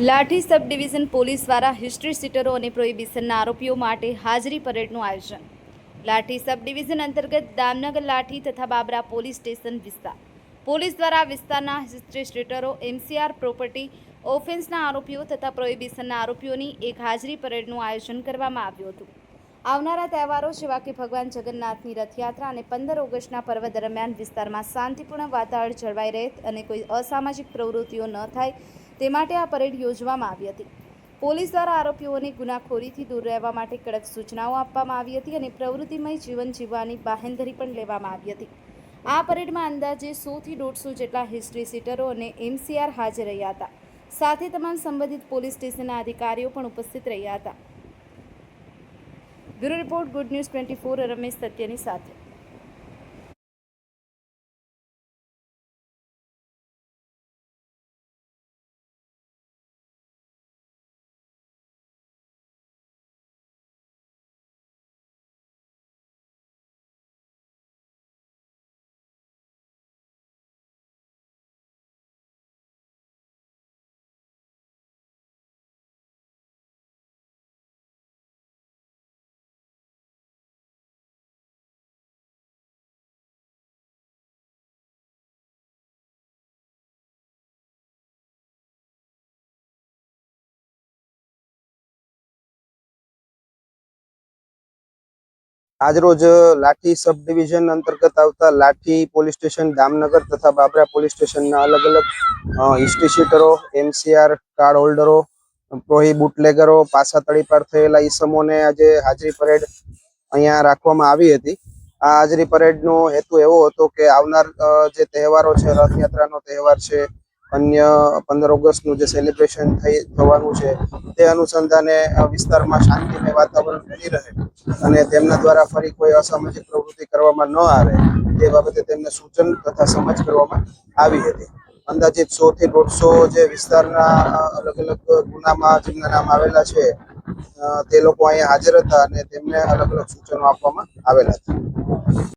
લાઠી સબ division police દ્વારા history સીટરો અને પ્રોહિબિશનના આરોપીઓ માટે હાજરી પરેડનું આયોજન. લાઠી સબ ડિવિઝન અંતર્ગત દામનગર, લાઠી તથા બાબરા પોલીસ સ્ટેશન વિસ્તાર પોલીસ દ્વારા વિસ્તારના હિસ્ટ્રી સીટરો, એમસીઆર પ્રોપર્ટી ઓફેન્સના આરોપીઓ તથા પ્રોહિબિશનના આરોપીઓની એક હાજરી પરેડનું આયોજન કરવામાં આવ્યું હતું. આવનારા તહેવારો જેવા કે ભગવાન જગન્નાથની રથયાત્રા અને 15 ઓગસ્ટના પર્વ દરમિયાન વિસ્તારમાં શાંતિપૂર્ણ વાતાવરણ જળવાઈ રહે અને કોઈ અસામાજિક પ્રવૃત્તિઓ ન થાય તે માટે આ પરેડ યોજવામાં આવી હતી. પોલીસ દ્વારા આરોપીઓને ગુનાખોરીથી દૂર રહેવા માટે કડક સૂચનાઓ આપવામાં આવી હતી અને પ્રવૃત્તિમય જીવન જીવવાની બાહેંધરી પણ લેવામાં આવી હતી. આ પરેડમાં અંદાજે 100 થી 150 જેટલા હિસ્ટ્રી સીટરો અને એમસીઆર હાજર રહ્યા હતા. સાથે તમામ સંબંધિત પોલીસ સ્ટેશનના અધિકારીઓ પણ ઉપસ્થિત રહ્યા હતા. Bureau report, good news 24, Ramesh સત્યની સાથે. આજરોજ લાઠી સબ ડિવિઝન અંતર્ગત આવતા લાઠી પોલીસ સ્ટેશન, દામનગર તથા બાબરા પોલીસ સ્ટેશનના અલગ અલગ હિસ્ટ્રી સીટરો, એમસીઆર કાર્ડ હોલ્ડરો, પ્રોહી બુટલેગરો, પાસા તળીપાર થયેલા ઈસમોને આજે હાજરી પરેડ અહીંયા રાખવામાં આવી હતી. આ હાજરી પરેડનો હેતુ એવો હતો કે આવનાર જે તહેવારો છે, રથયાત્રાનો તહેવાર છે, અન્ય 15 ઓગસ્ટનું જે સેલિબ્રેશન થવાનું છે, તે અનુસંધાને વિસ્તારમાં શાંતિમય વાતાવરણ બની રહે અને તેમના દ્વારા ફરી કોઈ અસામાજિક પ્રવૃત્તિ કરવામાં ન આવે તે બાબતે તેમને સૂચન તથા સમજ કરવામાં આવી હતી. અંદાજિત 100 થી 150 જે વિસ્તારના અલગ અલગ ગુનામાં જેમના નામ આવેલા છે તે લોકો અહીંયા હાજર હતા અને તેમને અલગ અલગ સૂચનો આપવામાં આવેલા હતા.